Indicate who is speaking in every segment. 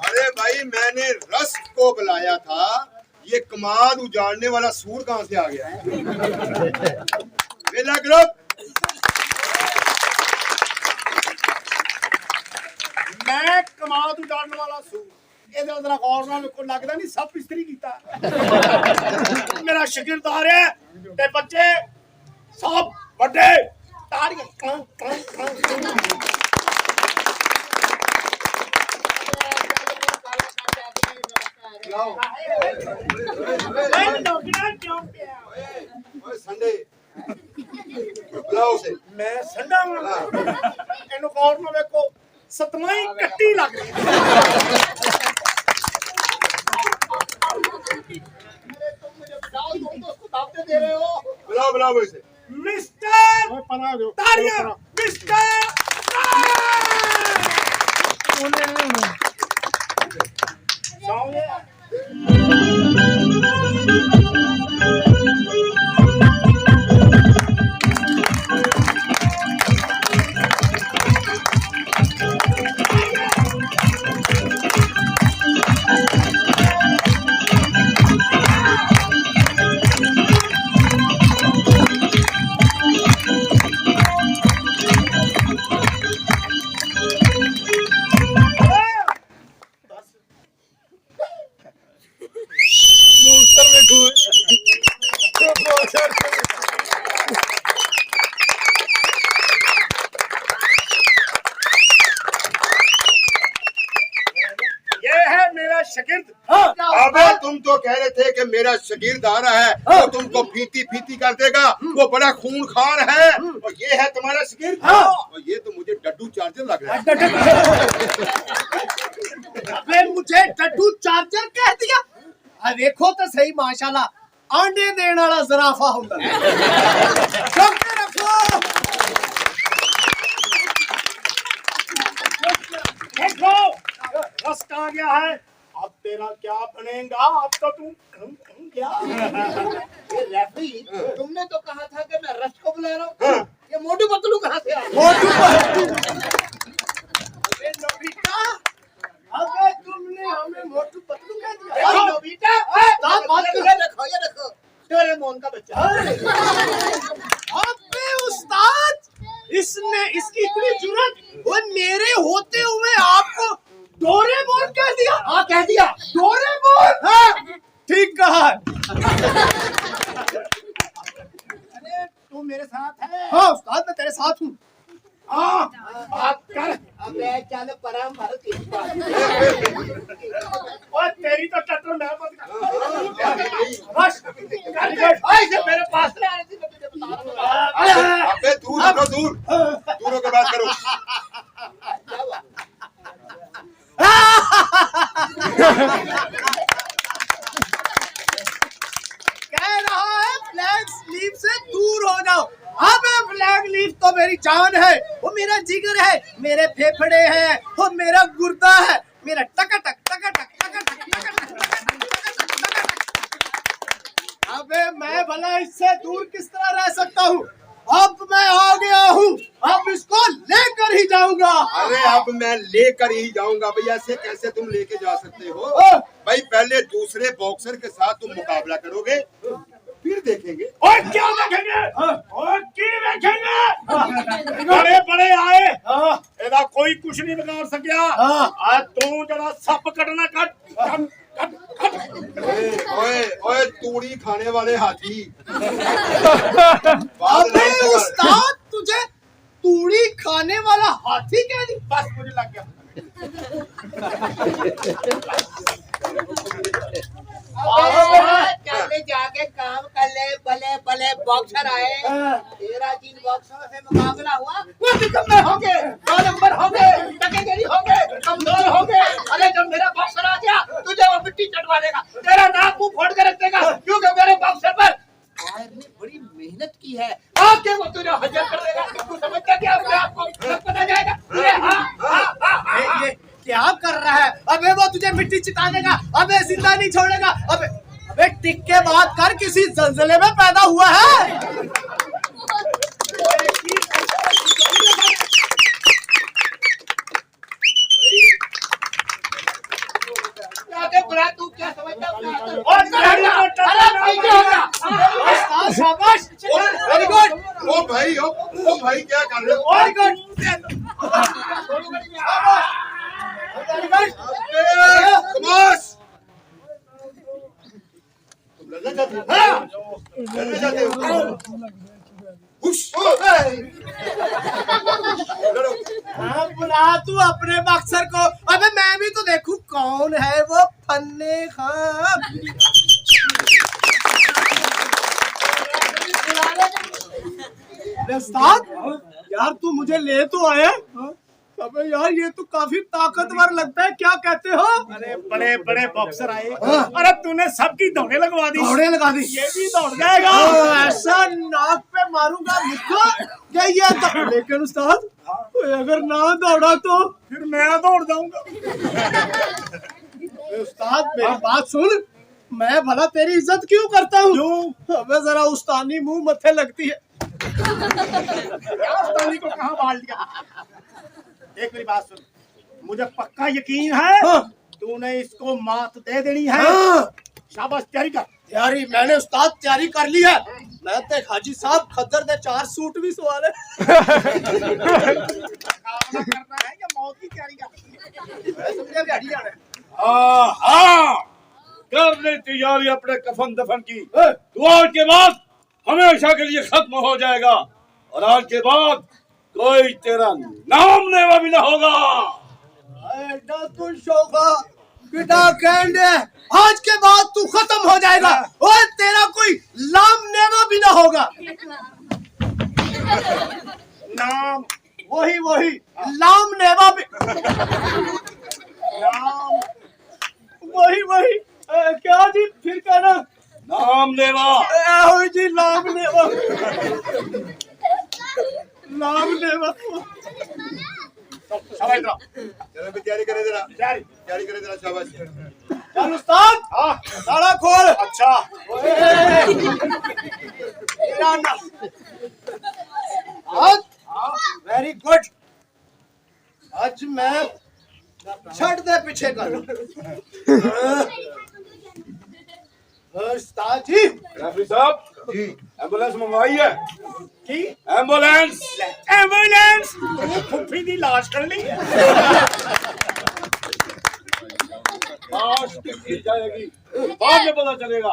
Speaker 1: अरे भाई मैंने रस्त को बुलाया था, ये कमाद उजाड़ने वाला सूर कहां से आ गया? वेला ग्रुप
Speaker 2: मैं कमाद उजाड़ने वाला सूर ਇਹਦੇ ਅੰਦਰ ਗੌਰ ਨਾਲ ਕੋਈ ਲੱਗਦਾ ਨਹੀਂ ਸਭ ਇਸਤਰੀ ਕੀਤਾ ਮੇਰਾ ਸ਼ਾਗਿਰਦਾਰ ਹੈ ਤੇ ਬੱਚੇ ਸਭ ਵੱਡੇ ਤਾੜੀਆਂ
Speaker 1: ओए संडे बुलाओ से
Speaker 2: मैं संडा वाला ਇਹਨੂੰ ਗੌਰ ਨਾਲ ਵੇਖੋ सतमाई कट्टी लग रही तुम मुझे बताओ, तुम तो उसको दावतें दे रहे हो।
Speaker 1: बुलाओ बुलाओ इसे।
Speaker 2: मिस्टर तारिया मिस्टर
Speaker 1: अबे तुम तो कह रहे थे कि मेरा शागिर्द आ रहा है वो तुमको फीती फीती कर देगा, वो बड़ा खूंखार है और ये है तुम्हारा शागिर्द। और ये तो मुझे डड्डू चार्जर लग रहा है।
Speaker 2: अबे मुझे डड्डू चार्जर कह दिया? देखो तो सही माशाल्लाह आंडे देने वाला ज़राफ़ा होता है। देखो रस्त आ गया है, अब तेरा क्या बनेगा? अब तो तू क्या?
Speaker 3: ये रेफरी, तुमने तो कहा था कि मैं रश को बुला रहा हूँ। ये मोटू पतलू कहाँ से आया?
Speaker 2: मोटू पतलू? अबे नोबिता, अबे तुमने हमें मोटू पतलू कह दिया?
Speaker 3: नोबिता, ये देखो, डोरेमोन का बच्चा।
Speaker 2: अबे उस्ताद, इसने इसकी इतनी जुर्रत, वो मेरे होते हुए आपको डोरेमोन कह दिया?
Speaker 3: हाँ कह दिया।
Speaker 2: डोरेमोन? हाँ ठीक कहा। अरे तू मेरे साथ है? हाँ उस्ताद मैं तेरे साथ हूँ। हाँ बात कर।
Speaker 3: अबे चल परम भरत की बात।
Speaker 2: और तेरी तो टट्टर मैं मत कर। बस ऐसे मेरे पास ले आने से मैं तुझे बता रहा हूँ।
Speaker 1: अबे दूर रखो, दूर होकर बात करो।
Speaker 2: कह रहा है फ्लैग स्लीव से दूर हो जाओ। अबे फ्लैग लीफ तो मेरी जान है, वो मेरा जिगर है, मेरे फेफड़े हैं, वो मेरा गुर्दा है, मेरा टकाटक टकाटक टकाटक टकाटक। अबे मैं भला इससे दूर किस तरह रह सकता हूँ? अब मैं आ गया हूँ, अब इसको लेकर ही जाऊंगा।
Speaker 1: अरे अब मैं लेकर ही जाऊंगा भाई, ऐसे कैसे तुम लेके जा सकते हो भाई? पहले दूसरे बॉक्सर के साथ तुम मुकाबला करोगे, फिर देखेंगे।
Speaker 2: और क्या देखेंगे? और की देखेंगे? बड़े बड़े आए, एदा कोई कुछ नहीं बिगाड़ सकिया। आज तू जरा सप कटना कट कट कट कट।
Speaker 1: ओए ओए तूड़ी खाने वाले हाथी।
Speaker 2: अबे उस्ताद तुझे तूड़ी खाने वाला हाथी कह दी? बस मुझे लग गया।
Speaker 3: चल जाके काम कर ले, भले भले बॉक्सर आए। तेरा जिन बॉक्सरों से मुकाबला हुआ वो निकम्मे होंगे, 2 नंबर होंगे, टकेगरी होंगे, कमजोर होंगे। अरे जब मेरा बॉक्सर आ गया तुझे वो मिट्टी चटवा देगा, तेरा नाक मुंह फोड़ के रख देगा, क्योंकि मेरे बॉक्सर पर ने बड़ी मेहनत की है। आके वो तुझे हजर कर देगा। तू समझता क्या अपने आप को? सब पता जाएगा।
Speaker 2: क्या कर रहा है? अबे वो तुझे मिट्टी चिता देगा, अबे जिंदा नहीं छोड़ेगा। अबे बे टिक के बात कर, किसी जलजले में पैदा हुआ है।
Speaker 3: बुरा तू क्या समझता है?
Speaker 2: शाबाश, वेरी गुड।
Speaker 1: ओ भाई क्या कर रहे हो?
Speaker 2: वेरी गुड,
Speaker 1: शाबाश। तुम लड़ना चाहते हो? लड़ना चाहते हो? लड़ो।
Speaker 2: हाँ, बुला तू अपने बक्सर को। अबे मैं भी तो देखूं कौन है वो फन्ने खां। उस्ताद, यार तू मुझे ले तो आया। अबे यार ये तो काफी ताकतवर लगता है, क्या कहते हो?
Speaker 4: अरे बड़े बड़े बॉक्सर आए। अरे तूने सबकी दौड़े लगवा दी।
Speaker 2: दौड़े लगा दी।
Speaker 4: ये भी दौड़ जाएगा।
Speaker 2: ऐसा नाक पे मारूंगा मुक्का क्या ये तो। लेकिन उस्ताद अगर ना दौड़ा तो
Speaker 4: फिर मैं दौड़ जाऊंगा।
Speaker 2: उस्ताद मेरी बात सुन, मैं भला तेरी इज्जत क्यों करता हूँ?
Speaker 4: क्यों?
Speaker 2: अबे जरा उस्तानी मुंह मत्थे लगती है।
Speaker 4: उस्तानी को कहाँ बाल दिया? एक मेरी बात सुन, मुझे पक्का यकीन है तूने इसको मात दे देनी है। शाबाश, तैयारी कर।
Speaker 2: तैयारी मैंने उस्ताद तैयारी कर ली है। मैं ते हाजी साहब खद्दर दे 4 सूट भी सवाल है।
Speaker 4: करना है या मौत की तैयारी कर?
Speaker 2: मैं समझा गाड़ी जाना है।
Speaker 5: हाँ, कर ले तैयारी अपने कफन दफन की। तो आज के बाद हमेशा के लिए खत्म हो जाएगा और आज के बाद कोई तेरा नाम लेवा भी ना होगा।
Speaker 2: ऐडा तू शोका बेटा कहने, आज के बाद तू खत्म हो जाएगा और तेरा कोई लाम नेवा भी ना होगा।
Speaker 4: नाम
Speaker 2: वही लाम नेवा भी।
Speaker 4: नाम
Speaker 2: वही क्या जी फिर कहना?
Speaker 5: नाम लेवा।
Speaker 2: आओ जी लाम नेवा। लाम नेवा।
Speaker 4: शाबाश इधर।
Speaker 1: चलो भी तैयारी करे जरा। तैयारी करे जरा। शाबाश।
Speaker 2: चल उस्ताद, ताला खोल।
Speaker 4: अच्छा,
Speaker 2: वेरी गुड। आज मैं छट दे पीछे कर। उस्ताद जी।
Speaker 5: रेफरी साहब
Speaker 1: जी
Speaker 5: एम्बुलेंस मंगवाई है।
Speaker 4: की
Speaker 5: एम्बुलेंस।
Speaker 4: एम्बुलेंस फुफी दी लाश कर ली।
Speaker 5: लाश की जाएगी, बाद में पता चलेगा।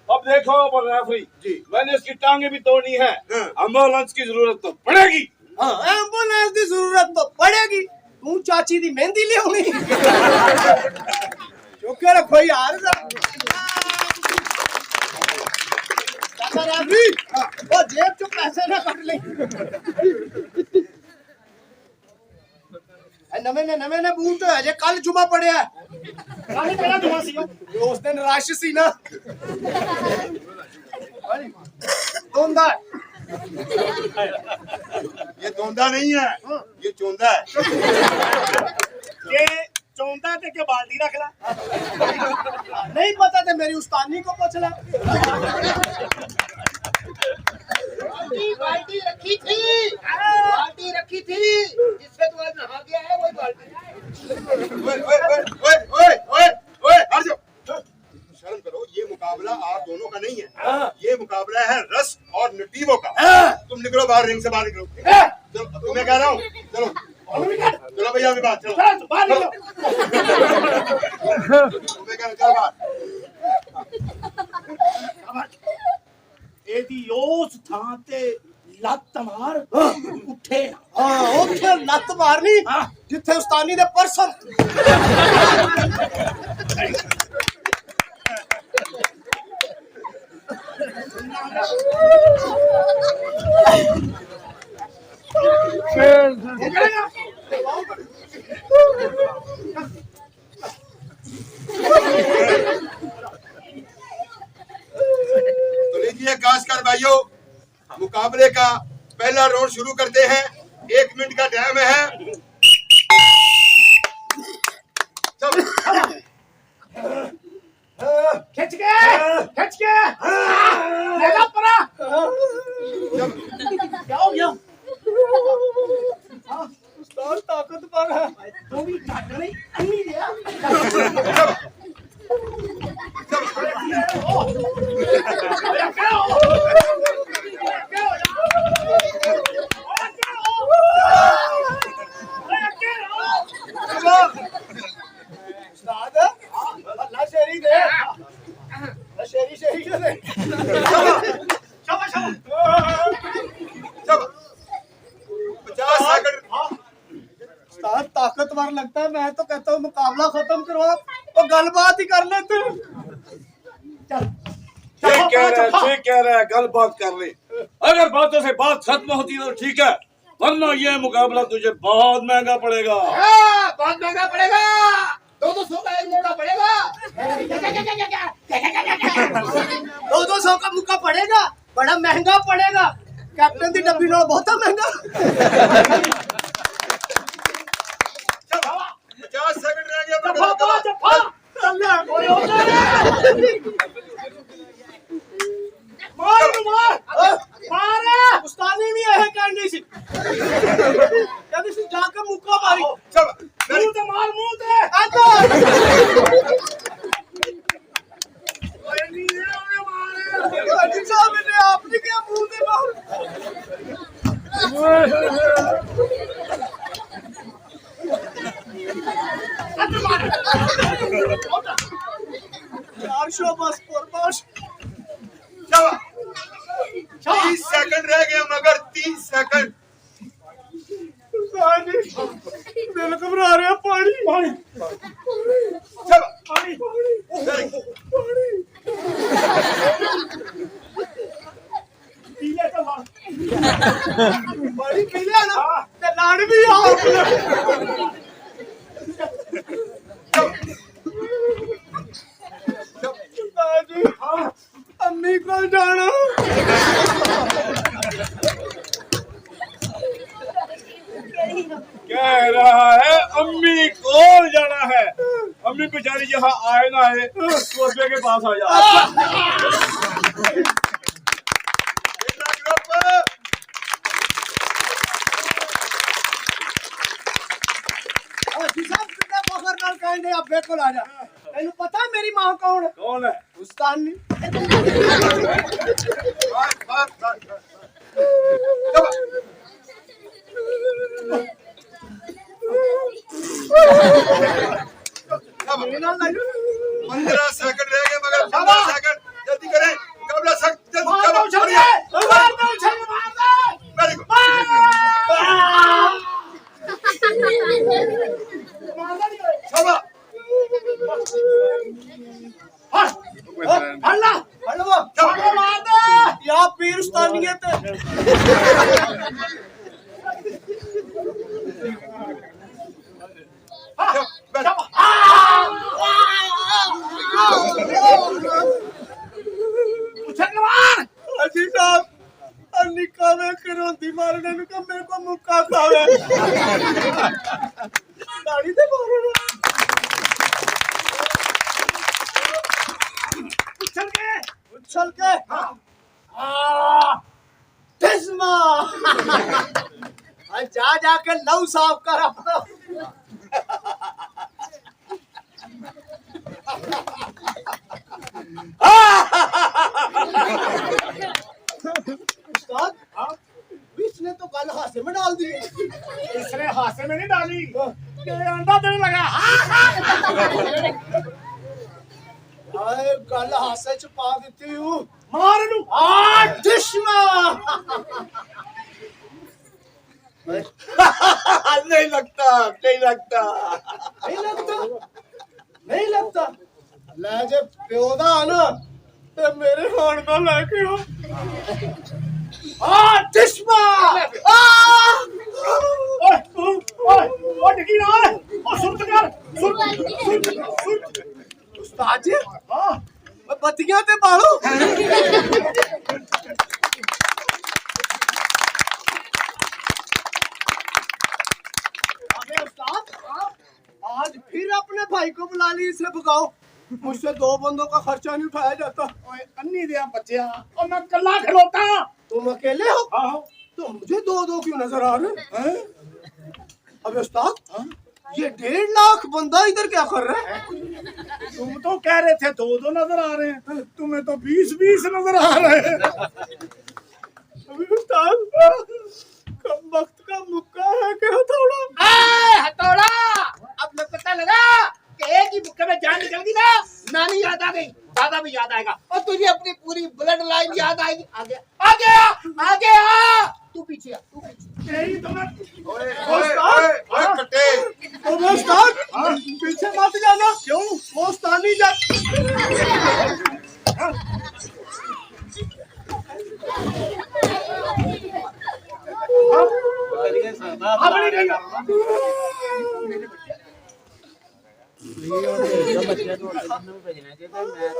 Speaker 5: अब देखो रेफरी
Speaker 1: जी,
Speaker 5: मैंने इसकी टांगे भी तोड़नी है। एम्बुलेंस की जरूरत तो पड़ेगी।
Speaker 2: हाँ, एम्बुलेंस की जरूरत तो पड़ेगी। तू चाची दी मेहंदी ले होनी। चुके रखो यार। वो जेब चो पैसे ना कट ले। नवे ने बूट अजे कल जुमा पड़िया।
Speaker 4: काली पहला जुमा सी
Speaker 2: उस दिन रश सी ना। धोंदा
Speaker 1: ये धोंदा नहीं है, ये चोंदा है।
Speaker 4: ये चौंदा ते के बाल्टी रख ला।
Speaker 2: नहीं पता तो मेरी उस्तानी को पूछ ला।
Speaker 3: बाल्टी रखी थी, बाल्टी रखी थी जिससे तू आज नहा गया है, वही बाल्टी।
Speaker 1: ओए हट जाओ। शर्म करो, ये मुकाबला आप दोनों का नहीं है। ये मुकाबला है रस और नटीवों का। तुम निकलो बाहर, रिंग से बाहर निकलो। चलो, तुम्हें कह रहा हूँ। चलो चलो भैया अभी बात। चलो
Speaker 4: बाहर निकलो।
Speaker 1: तुम्हें कह रहा हूँ, चलो बाहर।
Speaker 4: एदी ओस थां ते लत मार उठे।
Speaker 2: हाँ, उठे लत मारनी जिथे उस्तानी दे परसों।
Speaker 1: तो लीजिए काशकार भाइयों, मुकाबले का पहला राउंड शुरू करते हैं। 1 मिनट का टाइम है।
Speaker 4: खिंच के
Speaker 2: उस्ताद अल्लाह शेरी दे शेरी शेरी दे
Speaker 4: शाबाश शाबाश
Speaker 1: चलो 50 सेकंड
Speaker 2: उस्ताद ताकतवर लगता है मैं तो कहता हूँ मुकाबला खत्म करवा और गलबात ही कर ले तू चल
Speaker 5: ठीक कह रहा है गल बात कर ले अगर बातों से बात खत्म होती है तो ठीक है वरना ये मुकाबला तुझे बहुत महंगा पड़ेगा
Speaker 3: बहुत महंगा पड़ेगा 200 का एक मुक्का पड़ेगा
Speaker 2: 200 का मुक्का पड़ेगा बड़ा महंगा पड़ेगा कैप्टन दी डब्बी नाल बहुत महंगा
Speaker 1: 50 सेकंड रह गए
Speaker 4: जफा मार
Speaker 2: उस्तादी भी है करनी सी कभी से जाकर मुक्का मारी
Speaker 1: चलो
Speaker 4: मुंह ते मार मुंह ते
Speaker 2: हाजी साहब ने आपने क्या मुंह से मार 400 बस फरमाश
Speaker 1: 30 सेकंड रह गए मगर 30 सेकंड
Speaker 2: दिल घबरा रहा पानी पानी
Speaker 1: चलो
Speaker 4: पानी पीले तो मार
Speaker 2: पानी पी लिया ना ते लाड़ भी आओ जी अम्मी को जाना
Speaker 5: कह रहा है अम्मी को जाना है अम्मी बेचारी यहाँ आए ना आए सोफे के पास आ जा
Speaker 2: हाजी साहब कितना फखर नाल कहंदे आप बिल्कुल आ जा तैनू पता है मेरी मां कौन है
Speaker 5: कौन है
Speaker 2: उस्तानी मेरे नाल लग
Speaker 1: 15 सेकंड रह गए मगर 15 सेकंड जल्दी करें कबला सख्त जल्दी
Speaker 4: मार
Speaker 1: चलो
Speaker 4: दो उछल के मार दो उछल के मार दो
Speaker 1: वेरी गुड
Speaker 4: मारना नहीं करे
Speaker 1: चलो
Speaker 4: हल्ला
Speaker 2: हलवा
Speaker 4: चलो मार दे
Speaker 2: या पीर उस्तानियत
Speaker 4: उछल के मार
Speaker 2: हाजी साहब निका में करोंदी मारने नु का मेरे को मुक्का खावे दाढ़ी ते मारो
Speaker 4: उछल के
Speaker 2: उछल के तिस्मा जा जाके लव साफ कर अपना उस्ताद इसने तो गल हासे में डाल दी
Speaker 4: इसने हाथे में नहीं डाली ये अंडा देने लगा
Speaker 2: आए गल हासे च पा देती हूँ
Speaker 4: मार नू
Speaker 2: तिस्मा
Speaker 1: नहीं लगता नहीं लगता
Speaker 2: नहीं लगता नहीं लगता ले जे प्यो दा ना ते मेरे हाण दा लेके हो तिस्मा
Speaker 4: ओए ओए डिगी ना ओ सुरत कर सुरत
Speaker 2: उस्ताद जी
Speaker 4: हां
Speaker 2: बत्तियां ते बालो अबे उस्ताद आज फिर अपने भाई को बुला ली इसे भगाओ मुझसे 2 बंदों का खर्चा नहीं उठाया जाता
Speaker 4: ओए अन्नी दे बच्चिया और मैं कल्ला खलोता
Speaker 2: तुम अकेले हो
Speaker 4: हां
Speaker 2: तो मुझे 2 क्यों नजर आ रहे हैं अबे उस्ताद ये 1.5 लाख बंदा इधर क्या कर रहा है?
Speaker 4: तुम तो कह रहे थे 2-2 नजर आ रहे हैं, तुम्हें तो 20-20 नजर आ रहे हैं।
Speaker 2: अभी उस्ताद कम वक्त का मुक्का है कि हथौड़ा?
Speaker 3: हथौड़ा। अब मैं पता लगा कि एक ही मुक्के में जान निकल गई ना, नानी याद आ गई, दादा भी याद आएगा और तुझे अपनी पूरी ब्लड लाइन याद आएगी। आगे आगे आ, तू पीछे आ, तू पीछे।
Speaker 4: यही तो मैं
Speaker 1: ओए कट्टे,
Speaker 2: अबे उस्ताद पीछे मत जाना। क्यों? वो उस्ताद नहीं जा।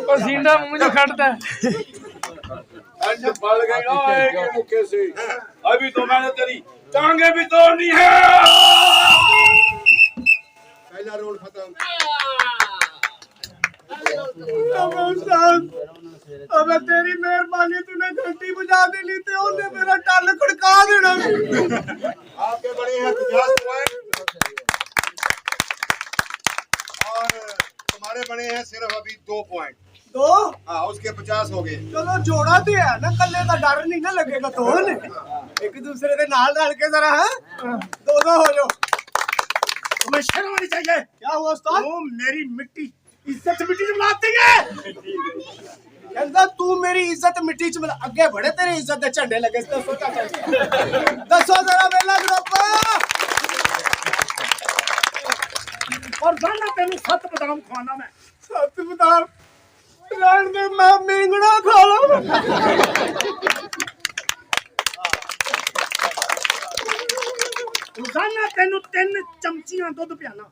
Speaker 6: पसीना मुझे खटता है।
Speaker 5: अच्छा पड़ गई ना एक ही मुक्के से। अभी तो मैंने तेरी टांगे भी तोड़नी है।
Speaker 1: पहला रोल खत्म।
Speaker 2: अबे उस्ताद, अबे तेरी मेहरबानी, तूने घंटी बजा दी ली तो उन्हें मेरा टाल खड़का देना।
Speaker 1: आपके बड़े हैं 50 पॉइंट और तुम्हारे बने हैं सिर्फ अभी 2 पॉइंट।
Speaker 2: दो?
Speaker 1: हाँ, उसके 50 हो गए।
Speaker 2: चलो जोड़ा तो है ना, कल्ले का डर नहीं ना लगेगा तो एक दूसरे के नाल डाल के जरा है 2-2 हो जाओ।
Speaker 4: तुम्हें शर्म आनी चाहिए।
Speaker 2: क्या हुआ उस्ताद?
Speaker 4: तुम मेरी मिट्टी इज्जत मिट्टी में लाते हैं।
Speaker 2: कहता तू मेरी इज्जत मिट्टी च मिला, अगे बढ़े तेरी इज्जत दे झंडे लगे। दसो जरा मेला ग्रुप
Speaker 4: और जाना तेनू 7 बादाम खवाना मैं।
Speaker 2: 7 बादाम रहने दे, मैं मिंगड़ा खा ला।
Speaker 4: रोजाना तेनू 3 चमचियां दूध पियाना।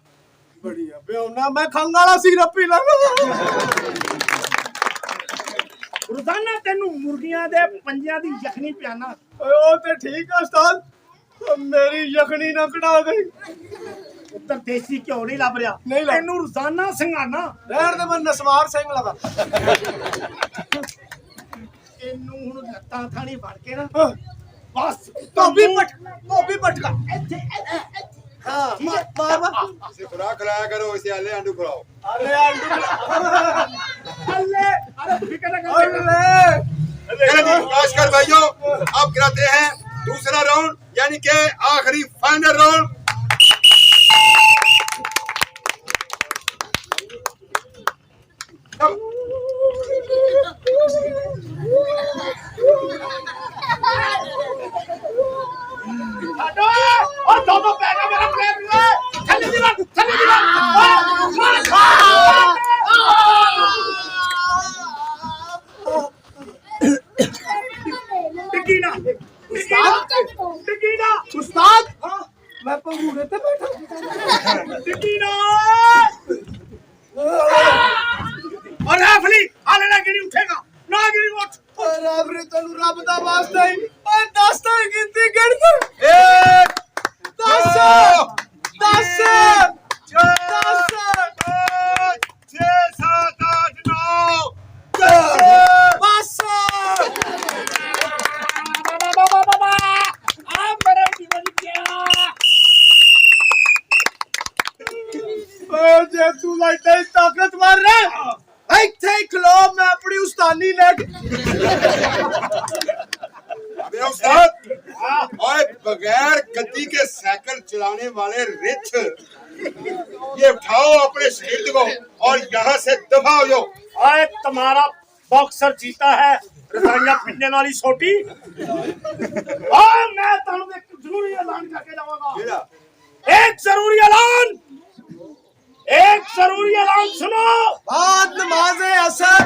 Speaker 2: बढ़िया बेवना, मैं खंगाला सिरप पी लांगा।
Speaker 4: रोजाना तेनू मुर्गियां दे पंजियां दी यखनी पियाना।
Speaker 2: ओ ते ठीक है उस्ताद, मेरी यखनी ना कटा दे।
Speaker 4: उत्तर देसी घ्यो नहीं लभ रहा।
Speaker 2: नहीं लभ।
Speaker 4: तेनू रोजाना सिंगाना।
Speaker 2: रहन दे, मैं नसवार सिंह लगा।
Speaker 4: तेनू हुण लत्तां थानी फड़ के ना
Speaker 2: हाँ।
Speaker 4: बस
Speaker 2: धोबी पटका। हाँ, मार।
Speaker 1: इसे खुराक खिलाया करो, इसे आले आंडू खिलाओ।
Speaker 2: अरे आंटी,
Speaker 4: अल्ले अरे फिकर ना कर।
Speaker 1: चलो जी, नमस्कार भाइयों, अब गिराते हैं दूसरा राउंड, यानी कि आखिरी फाइनल राउंड।
Speaker 4: हटो और दो पैगा मेरा प्लेट में चली दीवार टिकीना
Speaker 2: उस्ताद मैं पंगूरे पे बैठा।
Speaker 4: टिकीना और राफली हाले ना गिरी उठेगा ना गिरी उठ।
Speaker 2: रब रे तनु रब दा वास्ता ही और 10 तक गिनती कर दे।
Speaker 1: 1
Speaker 2: 10 10
Speaker 1: 4 5 6 7 8 9
Speaker 2: बस
Speaker 4: आप मेरे जीवन क्या
Speaker 2: ओ जे तू लाइटे ताकत मार रहा ਇੱਥੇ ਖਲੋ, मैं अपनी उस्तानी लेके।
Speaker 1: अबे उस्ताद, ओए बगैर गद्दी के साइकिल चलाने वाले रिच, ये उठाओ अपने शरीर को और यहाँ से दफा हो जाओ।
Speaker 4: आए तुम्हारा बॉक्सर जीता है रजाइयां पिटने वाली छोटी। और मैं तुम एक जरूरी ऐलान करके जाऊंगा। एक जरूरी ऐलान सुनो।
Speaker 2: बाद नमाज़े असर